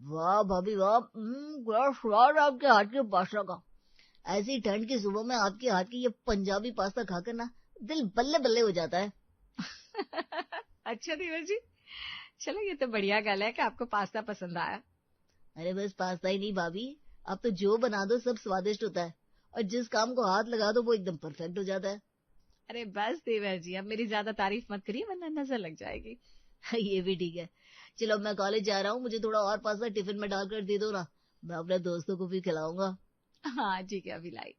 वाह भाभी वाह, बड़ा स्वाद आपके हाथ के पास्ता का। ऐसी ठंड की सुबह में आपके हाथ की ये पंजाबी पास्ता खाकर ना दिल बल्ले बल्ले हो जाता है। अच्छा देवर जी, चलो ये तो बढ़िया गल है कि आपको पास्ता पसंद आया। अरे बस पास्ता ही नहीं भाभी, आप तो जो बना दो सब स्वादिष्ट होता है, और जिस काम को हाथ लगा दो वो एकदम परफेक्ट हो जाता है। अरे बस देवर जी, अब मेरी ज्यादा तारीफ मत करिए वरना नजर लग जाएगी। ये भी ठीक है। चलो अब मैं कॉलेज जा रहा हूँ, मुझे थोड़ा और पास्ता टिफिन में डालकर दे दो ना, मैं अपने दोस्तों को भी खिलाऊंगा। हाँ ठीक है, अभी लाई।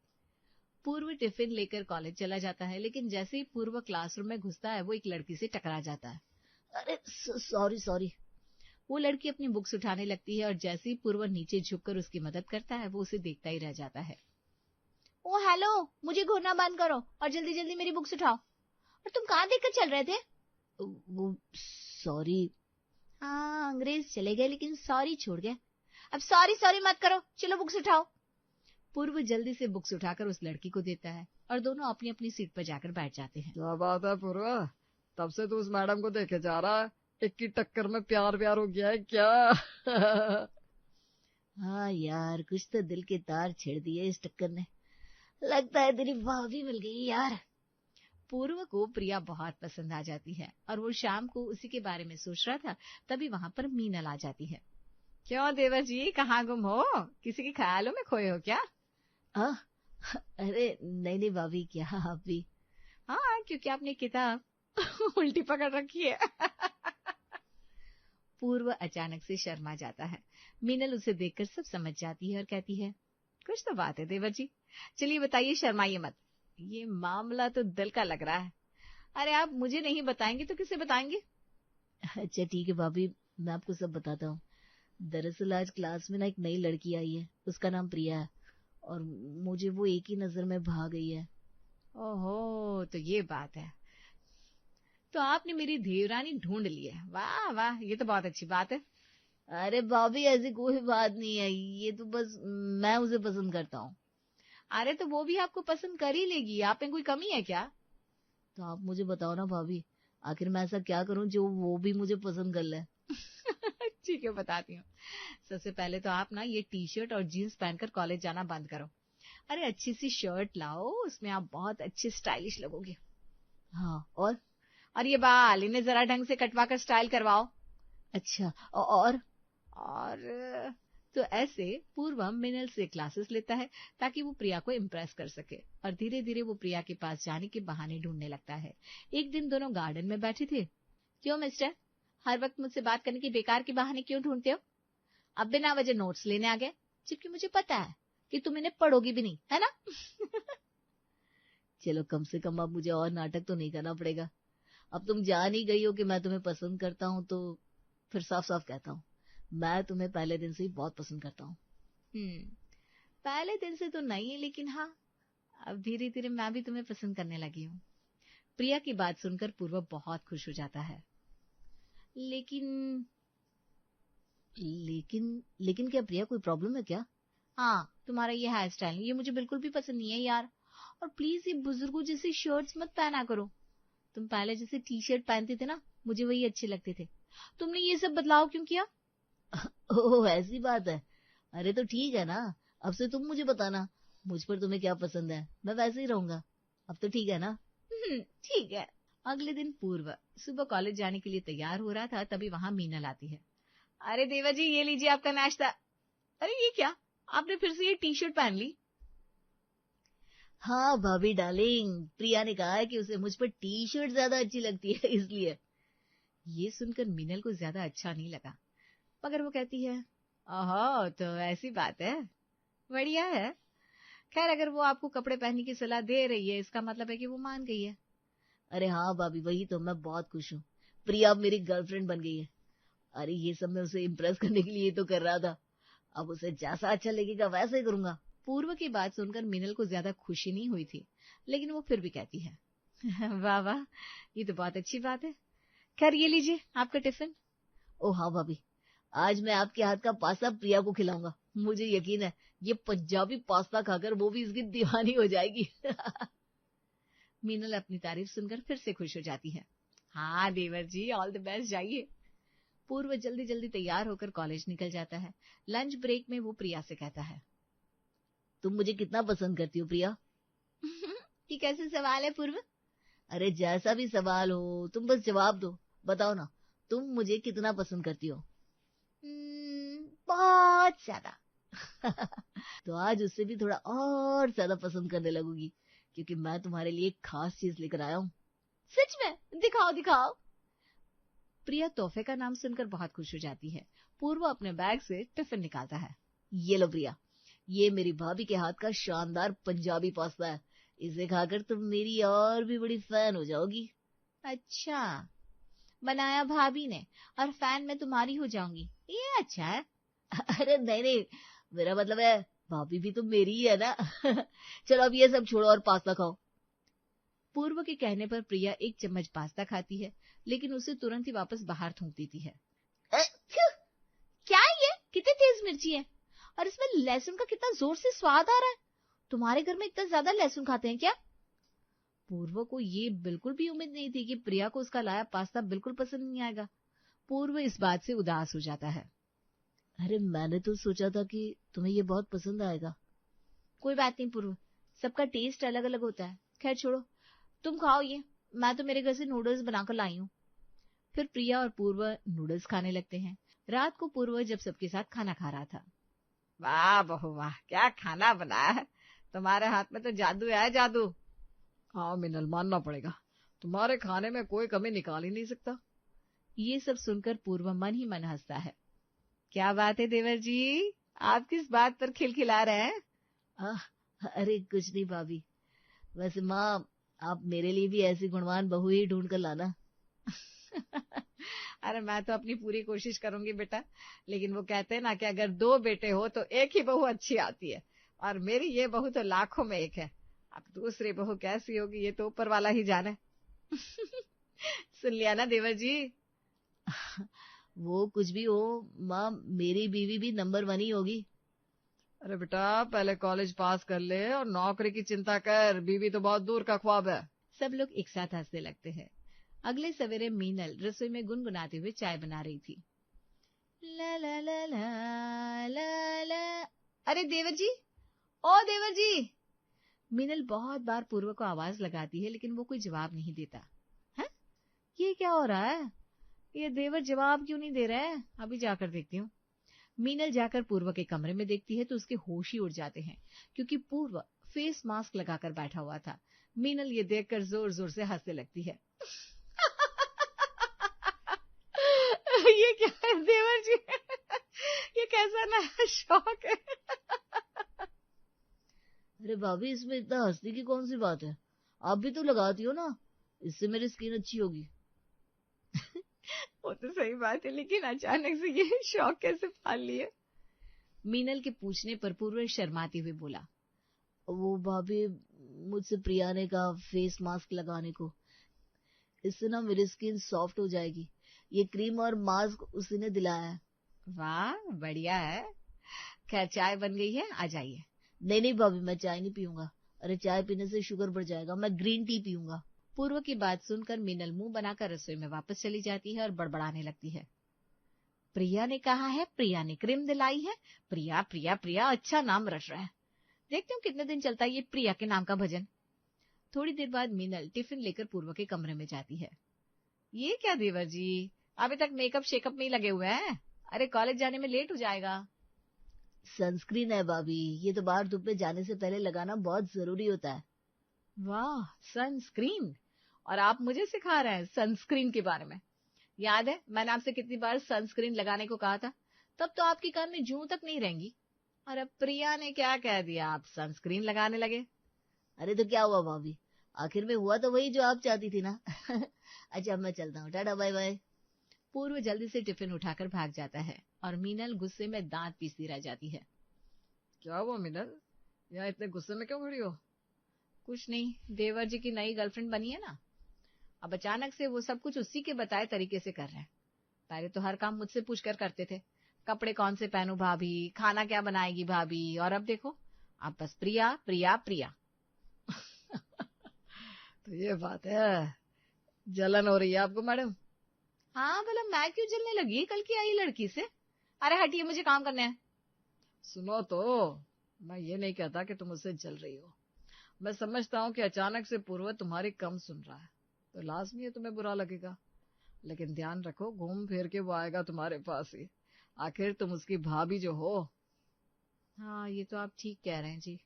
पूर्व टिफिन लेकर कॉलेज चला जाता है, लेकिन जैसे ही पूर्व क्लासरूम में घुसता है वो एक लड़की से टकरा जाता है। अरे सॉरी सॉरी। वो लड़की अपनी बुक्स उठाने लगती है और जैसे ही पूर्व नीचे झुककर उसकी मदद करता है वो उसे देखता ही रह जाता है। ओ हेलो, मुझे घूरना बंद करो और जल्दी जल्दी मेरी बुक्स उठाओ। और तुम कहाँ देखकर चल रहे थे? वो सॉरी। हाँ, अंग्रेज चले गए लेकिन सॉरी छोड़ गए। अब सॉरी सॉरी मत करो, चलो बुक्स उठाओ। पूर्व जल्दी से बुक्स उठाकर उस लड़की को देता है और दोनों अपनी अपनी सीट पर जाकर बैठ जाते हैं। क्या बात है पूर्व, तब से तू उस मैडम को देखे जा रहा है, एक की टक्कर में प्यार व्यार हो गया है क्या? हाँ यार, कुछ तो दिल के तार छेड़ दिए इस टक्कर ने। लगता है तेरी भाभी मिल गई यार। पूर्व को प्रिया बहुत पसंद आ जाती है और वो शाम को उसी के बारे में सोच रहा था, तभी वहां पर मीनल आ जाती है। क्यों देवर जी, कहाँ गुम हो? किसी के ख्यालों में खोए हो क्या? हाँ, अरे नहीं नहीं भाभी, क्या आप भी? हाँ, क्योंकि आपने किताब उल्टी पकड़ रखी है। पूर्व अचानक से शर्मा जाता है। मीनल उसे देखकर सब समझ जाती है और कहती है, कुछ तो बात है देवर जी, चलिए बताइए, शर्माइए मत। ये मामला तो दिल का लग रहा है। अरे आप मुझे नहीं बताएंगे तो किसे बताएंगे? अच्छा ठीक है भाभी, मैं आपको सब बताता हूँ। दरअसल आज क्लास में ना एक नई लड़की आई है, उसका नाम प्रिया है, और मुझे वो एक ही नजर में भा गई है। ओहो, तो ये बात है। तो आपने मेरी देवरानी ढूंढ ली है। वाह वाह, ये तो बहुत अच्छी बात है। अरे भाभी ऐसी कोई बात नहीं है, ये तो बस मैं उसे पसंद करता हूँ। अरे तो वो भी आपको पसंद कर ही लेगी, आप में कोई कमी है क्या? तो आप मुझे बताओ ना भाभी, आखिर मैं ऐसा क्या करूं जो वो भी मुझे पसंद कर ले? ठीक है, बताती हूँ। सबसे पहले तो आप ना ये टी शर्ट और जीन्स पहनकर कॉलेज जाना बंद करो। अरे अच्छी सी शर्ट लाओ, उसमें आप बहुत अच्छे स्टाइलिश लगोगे। हाँ और ये बाल, इन्हें जरा ढंग से कटवा कर स्टाइल करवाओ। अच्छा और तो ऐसे पूर्वम मिनल से क्लासेस लेता है ताकि वो प्रिया को इम्प्रेस कर सके, और धीरे धीरे वो प्रिया के पास जाने के बहाने ढूंढने लगता है। एक दिन दोनों गार्डन में बैठे थे। क्यों मिस्टर, हर वक्त मुझसे बात करने के बेकार के बहाने क्यों ढूंढते हो? अब बिना वजह नोट्स लेने आ गए, जबकि मुझे पता है कि तुम इन्हें पढ़ोगी भी नहीं, है ना? चलो कम से कम अब मुझे और नाटक तो नहीं करना पड़ेगा। अब तुम जान ही गई हो कि मैं तुम्हें पसंद करता हूँ, तो फिर साफ साफ कहता हूँ, मैं तुम्हें पहले दिन से ही बहुत पसंद करता हूँ। पहले दिन से तो नहीं, लेकिन हाँ, अब धीरे धीरे मैं भी तुम्हें पसंद करने लगी हूँ। प्रिया की बात सुनकर पूर्व बहुत खुश हो जाता है। लेकिन लेकिन लेकिन क्या प्रिया, कोई प्रॉब्लम है क्या? हाँ, तुम्हारा ये हेयर स्टाइल, ये मुझे बिल्कुल भी पसंद नहीं है यार। और प्लीज ये बुजुर्गों जैसी शर्ट्स मत पहना करो। तुम पहले जैसे टी शर्ट पहनते थे ना, मुझे वही अच्छे लगते थे। तुमने ये सब बदलाव क्यों किया? ओह ऐसी बात है। अरे तो ठीक है ना, अब से तुम मुझे बताना मुझ पर तुम्हें क्या पसंद है, मैं वैसे ही रहूंगा। अब तो ठीक है ना? ठीक है। अगले दिन पूर्व सुबह कॉलेज जाने के लिए तैयार हो रहा था, तभी वहां मीनल आती है। अरे देवा जी, ये लीजिए आपका नाश्ता। अरे ये क्या, आपने फिर से ये टी शर्ट पहन ली? हाँ भाभी डार्लिंग, प्रिया ने कहा है कि उसे मुझ पर टी शर्ट ज्यादा अच्छी लगती है, इसलिए। ये सुनकर मीनल को ज्यादा अच्छा नहीं लगा, मगर वो कहती है, ओहो, तो ऐसी बात है, बढ़िया है। खैर, अगर वो आपको कपड़े पहनने की सलाह दे रही है, इसका मतलब है कि वो मान गई है। अरे हाँ भाभी, वही तो, मैं बहुत खुश हूँ। प्रिया अब मेरी गर्लफ्रेंड बन गई है। अरे ये सब मैं उसे इम्प्रेस करने के लिए तो कर रहा था, अब उसे जैसा अच्छा लगेगा वैसा ही करूंगा। पूर्व की बात सुनकर मीनल को ज्यादा खुशी नहीं हुई थी, लेकिन वो फिर भी कहती है, वाह वाह, ये तो बहुत अच्छी बात है। खैर, ये लीजिए आपका टिफिन। ओ हाँ भाभी, आज मैं आपके हाथ का पास्ता प्रिया को खिलाऊंगा। मुझे यकीन है ये पंजाबी पास्ता खाकर वो भी इसकी दीवानी हो जाएगी। मीनल अपनी तारीफ सुनकर फिर से खुश हो जाती है। हाँ देवर जी, ऑल द बेस्ट, जाइए। पूर्व जल्दी जल्दी तैयार होकर कॉलेज निकल जाता है। लंच ब्रेक में वो प्रिया से कहता है, तुम मुझे कितना पसंद करती हो प्रिया? ये कैसे सवाल है पूर्व? अरे जैसा भी सवाल हो तुम बस जवाब दो। बताओ ना, तुम मुझे कितना पसंद करती हो? बहुत ज्यादा। तो आज उससे भी थोड़ा और ज्यादा पसंद करने लगूंगी, क्योंकि मैं तुम्हारे लिए एक खास चीज लेकर आया हूँ। सच में? दिखाओ दिखाओ। प्रिया तोहफे का नाम सुनकर बहुत खुश हो जाती है। पूर्व अपने बैग से टिफिन निकालता है। ये लो प्रिया, ये मेरी भाभी के हाथ का शानदार पंजाबी पास्ता है। इसे खाकर तुम मेरी और भी बड़ी फैन हो जाओगी। अच्छा, बनाया भाभी ने और फैन मैं तुम्हारी हो जाऊंगी, ये अच्छा है। अरे नहीं नहीं, मेरा मतलब है भाभी भी तो मेरी ही है ना। चलो अब ये सब छोड़ो और पास्ता खाओ। पूर्व के कहने पर प्रिया एक चम्मच पास्ता खाती है, लेकिन उसे तुरंत ही वापस बाहर थूक देती है। क्या ये? कितनी तेज मिर्ची है, और इसमें लहसुन का कितना जोर से स्वाद आ रहा है। तुम्हारे घर में इतना ज्यादा लहसुन खाते हैं क्या? पूर्व को ये बिल्कुल भी उम्मीद नहीं थी कि प्रिया को उसका लाया पास्ता बिल्कुल पसंद नहीं आएगा। पूर्व इस बात से उदास हो जाता है। अरे मैंने तो सोचा था कि तुम्हें ये बहुत पसंद आएगा। कोई बात नहीं पूर्व, सबका टेस्ट अलग अलग होता है। खैर छोड़ो, तुम खाओ ये, मैं तो मेरे घर से नूडल्स बनाकर लाई हूँ। फिर प्रिया और पूर्व नूडल्स खाने लगते हैं। रात को पूर्व जब सबके साथ खाना खा रहा था। वाह बहू वाह, क्या खाना बनाया है, तुम्हारे हाथ में तो जादू है, जादू। हाँ मिनल, मानना पड़ेगा, तुम्हारे खाने में कोई कमी निकाल ही नहीं सकता। ये सब सुनकर पूर्व मन ही मन हंसता है। क्या बात है देवर जी, आप किस बात पर खिलखिला रहे हैं? अरे कुछ नहीं भाभी, वैसे माँ आप मेरे लिए भी ऐसी गुणवान बहू ही ढूंढ कर लाना। अरे मैं तो अपनी पूरी कोशिश करूंगी बेटा, लेकिन वो कहते हैं ना कि अगर 2 बेटे हो तो एक ही बहू अच्छी आती है, और मेरी ये बहू तो लाखों में एक है। अब दूसरी बहू कैसी होगी ये तो ऊपर वाला ही जाने। सुन लिया ना देवर जी? वो कुछ भी हो माँ, मेरी बीवी भी नंबर 1 ही होगी। अरे बेटा पहले कॉलेज पास कर ले और नौकरी की चिंता कर, बीवी तो बहुत दूर का ख्वाब है। सब लोग एक साथ हंसने लगते हैं। अगले सवेरे मीनल रसोई में गुनगुनाते हुए चाय बना रही थी। ला ला ला ला ला ला। अरे देवर जी, ओ देवर जी। मीनल बहुत बार पूर्व को आवाज लगाती है, लेकिन वो कोई जवाब नहीं देता। है? ये क्या हो रहा है? ये देवर जवाब क्यों नहीं दे रहा है? अभी जाकर देखती हूँ। मीनल जाकर पूर्व के कमरे में देखती है तो उसके होश ही उड़ जाते हैं, क्योंकि पूर्व फेस मास्क लगाकर बैठा हुआ था। मीनल ये देखकर जोर जोर से हंसने लगती है। ये क्या है देवर जी? ये कैसा नया शौक है? अरे भाभी इसमें इतना हंसने की कौन सी बात है, आप भी तो लगाती हो ना, इससे मेरी स्किन अच्छी होगी। वो तो सही बात है, लेकिन अचानक से ये शौक कैसे पाल लिए? मीनल के पूछने पर पूर्व शर्माते हुए बोला, वो भाभी मुझसे प्रिया ने कहा फेस मास्क लगाने को, इससे ना मेरी स्किन सॉफ्ट हो जाएगी। ये क्रीम और मास्क उसी ने दिलाया है। वाह बढ़िया है। खैर चाय बन गई है, आ जाइए। नहीं नहीं भाभी, मैं चाय नहीं पीऊंगा। अरे चाय पीने से शुगर बढ़ जाएगा, मैं ग्रीन टी पीऊंगा। पूर्व की बात सुनकर मीनल मुंह बनाकर रसोई में वापस चली जाती है और बड़बड़ाने लगती है। प्रिया ने कहा है, प्रिया ने क्रीम दिलाई है, प्रिया प्रिया प्रिया, अच्छा नाम रच रहा है। देखती हूँ कितने दिन चलता है ये प्रिया के नाम का भजन। थोड़ी देर बाद मीनल टिफिन लेकर पूर्व के कमरे में जाती है। ये क्या देवर जी, अभी तक मेकअप शेकअप में ही लगे हुए हैं? अरे कॉलेज जाने में लेट हो जाएगा। सनस्क्रीन है भाभी, ये तो बाहर धूप में जाने से पहले लगाना बहुत जरूरी होता है। वाह सनस्क्रीन, और आप मुझे सिखा रहे हैं सनस्क्रीन के बारे में? याद है मैंने आपसे कितनी बार सनस्क्रीन लगाने को कहा था, तब तो आपकी कान में जूं तक नहीं रहेंगी। और अब प्रिया ने क्या कह दिया, आप सनस्क्रीन लगाने लगे? अरे तो क्या हुआ भाभी, आखिर में हुआ तो वही जो आप चाहती थी ना। अच्छा मैं चलता हूँ, टाटा बाय बाय। पूर्व जल्दी से टिफिन उठाकर भाग जाता है और मीनल गुस्से में दांत पीसती रह जाती है। क्या हुआ मिनल, यहाँ इतने गुस्से में क्यों खड़ी हो? कुछ नहीं, देवर जी की नई गर्लफ्रेंड बनी है ना, अब अचानक से वो सब कुछ उसी के बताए तरीके से कर रहे हैं। पहले तो हर काम मुझसे पूछकर करते थे, कपड़े कौन से पहनूं भाभी, खाना क्या बनाएगी भाभी, और अब देखो आप बस प्रिया प्रिया प्रिया। तो ये बात है, जलन हो रही है आपको मैडम? हाँ भला मैं क्यों जलने लगी कल की आई लड़की से? अरे हटिए, मुझे काम करना है। सुनो तो, मैं ये नहीं कहता कि तुम उससे जल रही हो। मैं समझता हूँ कि अचानक से पूर्व तुम्हारी कम सुन रहा है तो लाजमी है तुम्हें बुरा लगेगा, लेकिन ध्यान रखो घूम फिर के वो आएगा तुम्हारे पास ही। आखिर तुम उसकी भाभी जो हो। हाँ ये तो आप ठीक कह रहे हैं जी।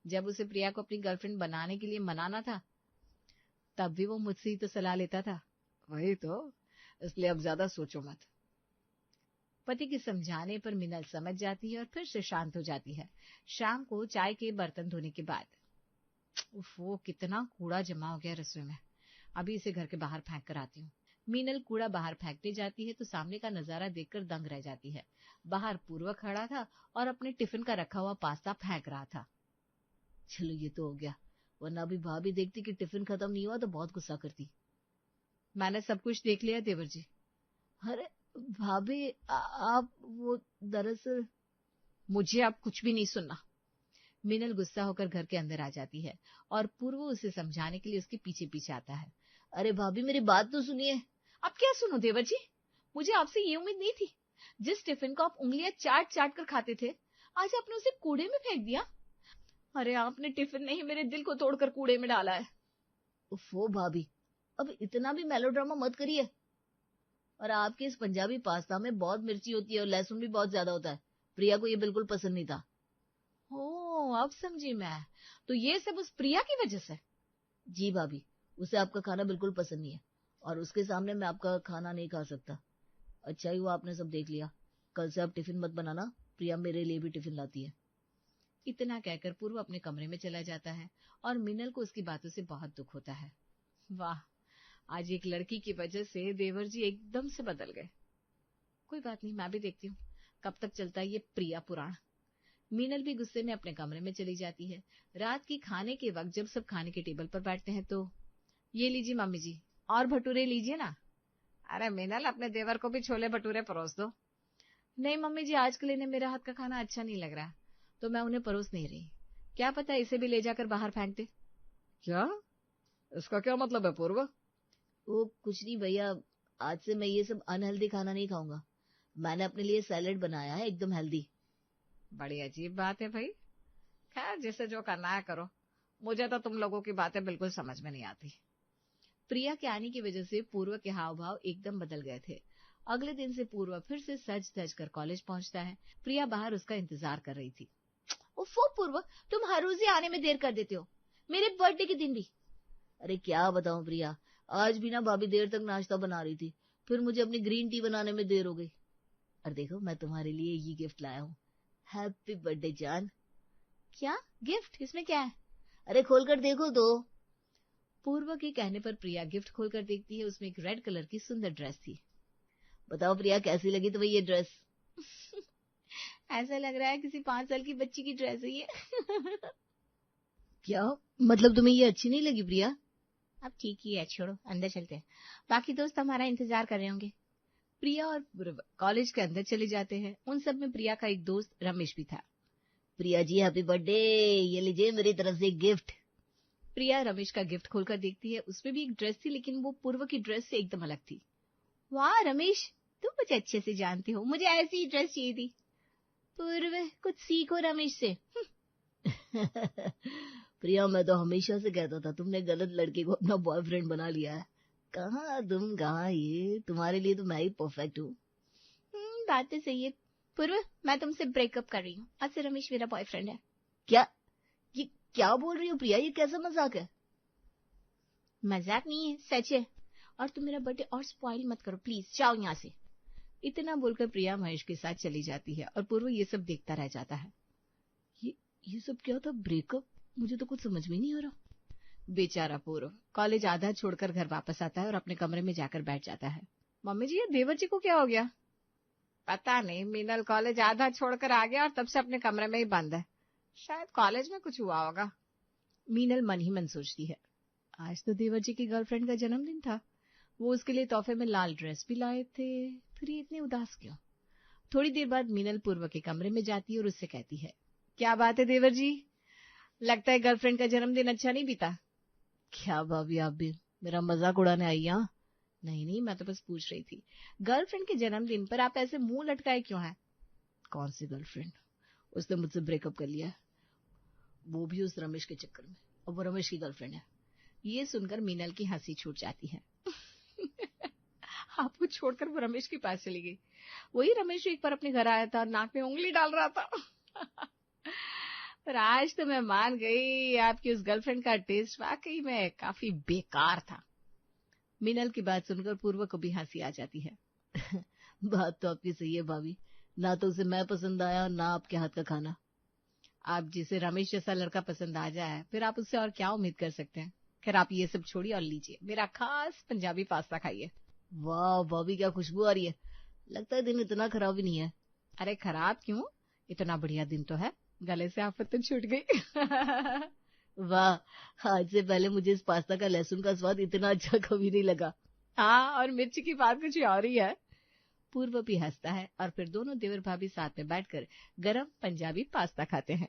जब उसे प्रिया को अपनी गर्लफ्रेंड बनाने के लिए मनाना था तब भी वो मुझसे ही तो सलाह लेता था। वही तो, इसलिए अब ज्यादा सोचो मत। पति के समझाने पर मिनल समझ जाती है और फिर से शांत हो जाती है। शाम को चाय के बर्तन धोने के बाद, वो कितना कूड़ा जमा हो गया रसोई में, अभी इसे घर के बाहर फेंक कर आती हूँ। मीनल कूड़ा बाहर फेंकने जाती है तो सामने का नजारा देखकर दंग रह जाती है। बाहर पूर्व खड़ा था और अपने टिफिन का रखा हुआ पास्ता फेंक रहा था। चलो ये तो हो गया, वरना अभी भाभी देखती कि टिफिन खत्म नहीं हुआ तो बहुत गुस्सा करती। मैंने सब कुछ देख लिया देवर जी। अरे भाभी आप वो दरअसल, मुझे अब कुछ भी नहीं सुनना। मीनल गुस्सा होकर घर के अंदर आ जाती है और पूर्व उसे समझाने के लिए उसके पीछे पीछे आता है। अरे भाभी मेरी बात तो सुनिए। अब क्या सुनो देवर जी, मुझे आपसे ये उम्मीद नहीं थी। जिस टिफिन को आप उंगलियां चाट चाट कर खाते थे आज आपने उसे कूड़े में फेंक दिया। अरे आपने टिफिन नहीं मेरे दिल को तोड़कर कूड़े में डाला है। उफ़ो भाभी, अब इतना भी मेलोड्रामा मत करिए। और आपके इस पंजाबी पास्ता में बहुत मिर्ची होती है और लहसुन भी बहुत ज्यादा होता है। प्रिया को ये बिल्कुल पसंद नहीं था। ओ अब समझी मैं, तो ये सब उस प्रिया की वजह से? जी भाभी, उसे आपका खाना बिल्कुल पसंद नहीं है और उसके सामने मैं आपका खाना नहीं खा सकता। अच्छा ही हुआ आपने सब देख लिया। कल से आप टिफिन मत बनाना, प्रिया मेरे लिए भी टिफिन लाती है। इतना कहकर पूर्व अपने कमरे में चला जाता है और मिनल को उसकी बातों से बहुत दुख होता है। वाह, आज एक लड़की की वजह से देवर जी एकदम से बदल गए। कोई बात नहीं, मैं भी देखती हूँ कब तक चलता है ये प्रिया पुराण। मीनल भी गुस्से में अपने कमरे में चली जाती है। रात की खाने के वक्त जब सब खाने के टेबल पर बैठते हैं तो, ये लीजिए मम्मी जी, और भटूरे लीजिए ना। अरे मीनल, अपने देवर को भी छोले भटूरे परोस दो। नहीं मम्मी जी, आज के लिए मेरा हाथ का खाना अच्छा नहीं लग रहा तो मैं उन्हें परोस नहीं रही। क्या पता इसे भी ले जाकर बाहर फेंक दे। क्या? इसका क्या मतलब है पूर्व? वो कुछ नहीं भैया, आज से मैं ये सब अनहेल्दी खाना नहीं खाऊंगा। मैंने अपने लिए सैलेड बनाया है एकदम हेल्दी। बड़ी अजीब बात है भाई। खैर, जिसे जो करना है करो, मुझे तो तुम लोगों की बातें बिल्कुल समझ में नहीं आती। प्रिया के आने की वजह से पूर्व के हाव भाव एकदम बदल गए थे। अगले दिन से पूर्व फिर से सज धज कर कॉलेज पहुंचता है। प्रिया बाहर उसका इंतजार कर रही थी। ओफो पूर्व, तुम हर रोज ही आने में देर कर देते हो, मेरे बर्थडे के दिन भी। अरे क्या बताऊं प्रिया, आज भी ना भाभी देर तक नाश्ता बना रही थी, फिर मुझे अपनी ग्रीन टी बनाने में देर हो गई। और देखो मैं तुम्हारे लिए ये गिफ्ट लाया हूँ। हैप्पी बर्थडे जान। क्या गिफ्ट? इसमें क्या है? अरे खोलकर देखो तो। पूर्व के कहने पर प्रिया गिफ्ट खोलकर देखती है। उसमें एक रेड कलर की सुंदर ड्रेस थी। बताओ प्रिया, कैसी लगी तुम्हें ये ड्रेस? ऐसा लग रहा है किसी 5 साल की बच्ची की ड्रेस है ये। क्या मतलब, तुम्हें ये अच्छी नहीं लगी प्रिया? अब ठीक ही है, छोड़ो अंदर चलते हैं, बाकी दोस्त हमारा इंतजार कर रहे होंगे। प्रिया और पूर्व कॉलेज के अंदर चले जाते हैं। उन सब में प्रिया का एक दोस्त रमेश भी था। प्रिया जी हैप्पी बर्थडे, ये लीजिए मेरी तरफ से गिफ्ट। प्रिया रमेश का गिफ्ट खोलकर देखती है। उसमें भी एक ड्रेस थी, लेकिन वो पूर्व की ड्रेस से एकदम अलग थी। वाह रमेश, तुम मुझे अच्छे से जानते हो, मुझे ऐसी ही ड्रेस चाहिए थी। पूर्व कुछ सीखो रमेश से। प्रिया, मैं तो हमेशा से कहता था तुमने गलत लड़के को अपना बॉयफ्रेंड बना लिया है। कहाँ तुम कहाँ ये, तुम्हारे लिए तो मैं ही परफेक्ट हूँ। बात तो सही है पूर्व, मैं तुमसे ब्रेकअप कर रही हूँ, आज से रमेश मेरा बॉयफ्रेंड है। क्या? ये क्या बोल रही हो प्रिया, ये कैसा मजाक है? मजाक नहीं है, सच है। और तुम मेरा बर्थडे और स्पॉइल मत करो प्लीज, जाओ यहाँ से। इतना बोलकर प्रिया महेश के साथ चली जाती है और पूर्व ये सब देखता रह जाता है। ये सब क्या था, ब्रेकअप? मुझे तो कुछ समझ में नहीं आ रहा। बेचारा पूर्व कॉलेज आधा छोड़कर घर वापस आता है और अपने कमरे में जाकर बैठ जाता है। मम्मी जी, ये देवर जी को क्या हो गया? पता नहीं, मीनल कॉलेज आधा छोड़कर आ गया और तब से अपने कमरे में ही बंद है। शायद कॉलेज में कुछ हुआ होगा। मीनल मन ही मन सोचती है। आज तो देवर जी की गर्लफ्रेंड का जन्मदिन था, वो उसके लिए तोहफे में लाल ड्रेस भी लाए थे, फिर ये इतने उदास क्यों? थोड़ी देर बाद मीनल पूर्व के कमरे में जाती है और उससे कहती है, क्या बात है देवर जी, लगता है गर्लफ्रेंड का जन्मदिन अच्छा नहीं बीता? क्या भाभी, आप भी मेरा मजाक उड़ाने आई यहाँ? नहीं नहीं, मैं तो बस पूछ रही थी, गर्लफ्रेंड के जन्मदिन पर आप ऐसे मुंह लटकाए क्यों हैं? कौन सी गर्लफ्रेंड? उसने मुझसे ब्रेकअप कर लिया है, वो भी उस रमेश के चक्कर में, और वो रमेश की गर्लफ्रेंड है। ये सुनकर मीनल की हंसी छूट जाती है। आपको छोड़कर वो रमेश के पास चली गई। वही रमेश जो एक बार अपने घर आया था, नाक में उंगली डाल रहा था। पर आज तो मैं मान गई, आपकी उस गर्लफ्रेंड का टेस्ट वाकई में काफी बेकार था। मीनल की बात सुनकर पूर्व को भी हंसी आ जाती है। बात तो आपकी सही है भाभी, ना तो उसे मैं पसंद आया, ना आपके हाथ का खाना। आप जिसे रमेश जैसा लड़का पसंद आ जाए, फिर आप उससे और क्या उम्मीद कर सकते हैं। खैर आप ये सब छोड़िए और लीजिए मेरा खास पंजाबी पास्ता खाइए। वाह भाभी, क्या खुशबू आ रही है। लगता है दिन इतना खराब भी नहीं है। अरे खराब क्यों, इतना बढ़िया दिन तो है, गले से आफत तो छूट गई। वाह, आज से पहले मुझे इस पास्ता का लहसुन का स्वाद इतना अच्छा कभी नहीं लगा। हाँ, और मिर्ची की बात कुछ और ही है। पूर्व भी हंसता है और फिर दोनों देवर भाभी साथ में बैठकर गरम पंजाबी पास्ता खाते हैं।